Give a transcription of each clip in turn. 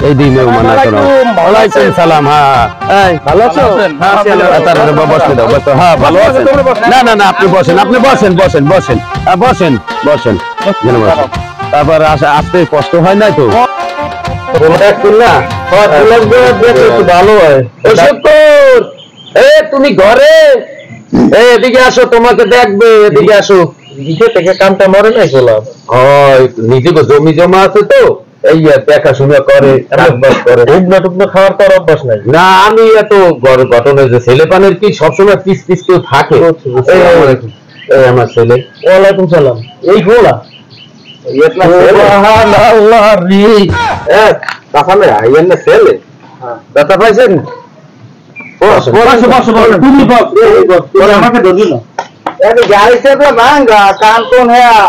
এই দিনে মানা করো। ওয়ালাইকুম সালাম। হ্যাঁ ভালো আছো? হ্যাঁ বসে দাও বসো। হ্যাঁ ভালো আছেন? না না না আপনি বসেন, আপনি বসেন বসেন বসেন। হ্যাঁ বসেন বসেন। তারপর আসতে কষ্ট হয় না তো? ভালো হয়। তুমি ঘরে এদিকে আসো, তোমাকে দেখবে, এদিকে আসো। নিজে থেকে কামটা মরে নাই গোলাপ। হয় নিজে জমি জমা আছে তো এই দেখাশোনা করে উবনা টুবনা খাওয়ার তো অভ্যাস নাই। না আমি এত ঘটনা যে ছেলে পানের কি সবসময় পিস পিস কেউ থাকে। এই আমার ছেলে। ওয়ালাইকুম সালাম। এই গোলা ছেলে ব্যথা পাইছেন? ভাঙ্গা কান্তন হ্যাঁ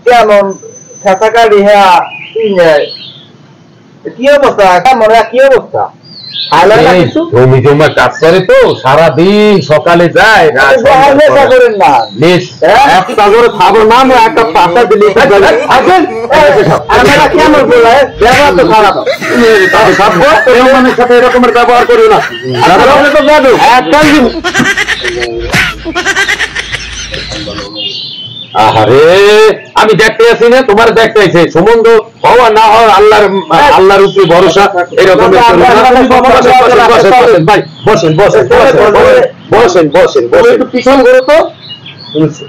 কেমন খেসাকাড়ি হ্যাঁ কি অবস্থা মনে কি অবস্থা? জমি জমা কাজ করে তো সারাদিন, সকালে যায় করেন না একটা করে খাবার নাম একটা পাতা দিলে কেমন ব্যবহার তো খারাপ। সাথে এরকমের ব্যবহার করি না। আরে আমি দেখতে আছি না, তোমার দেখতে আছে সম্বন্ধ হওয়া না হওয়া আল্লাহর উপরে ভরসা। এরকম ভাই বসেন বসেন বসেন বসেন বসেন একটু পিছন করো তো।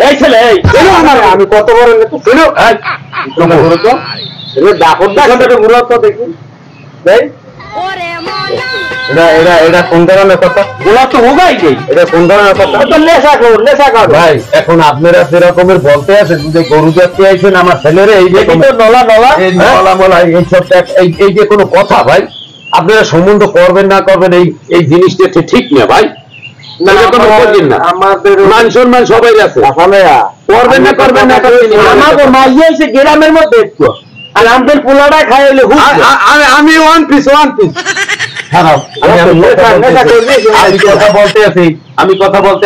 এই ছেলে আমি কত বড় করো তো দাপট একটু ঘুরো তো দেখি। এখন আপনারা সেরকমের বলতে আছেন যে গরু দেখতে আইছেন আমার ছেলের এই যে নলা নলা নলা মলা এইসব এই যে কোনো কথা ভাই, আপনারা সম্বন্ধ করবেন না করবেন এই জিনিসটা ঠিক না ভাই। আমাদের মান সম্মান সবাই আছে, করবেন না করবেন না। আমাদের মাইয়া এসে গ্রামের মধ্যে একটু আর আমাদের পোলাটা খাইলে আমি ওয়ান পিস আমি কথা বলতে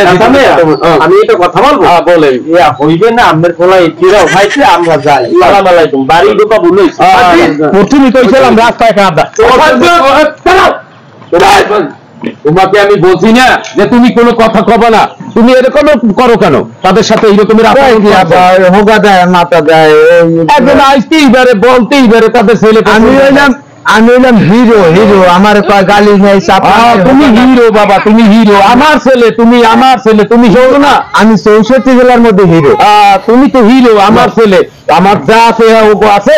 আমি এটা কথা বলবো বলেন হইবে না। আমাদের পোলা এটিরাও খাইছে, আমরা যাই। সালাম আলাইকুম। বাড়ি ঢোকা ভুল প্রথমে কইছিলাম রাস্তায় কাদা। তোমাকে আমি বলছি না যে তুমি কোনো কথা কবে না, তুমি এরকম করো কেন? তাদের সাথে এইরকমের হোগা দেয় মাথা দেয় একজন আসতেই পারে বলতেই পারে তাদের ছেলে। আমি হইলাম হিরো হিরো আমার গালি নেই। তুমি হিরো বাবা, তুমি হিরো। আমার ছেলে তুমি হিরো না। আমি 64 জেলার মধ্যে হিরো। তুমি তো হিরো। আমার ছেলে আমার যা আছে আছে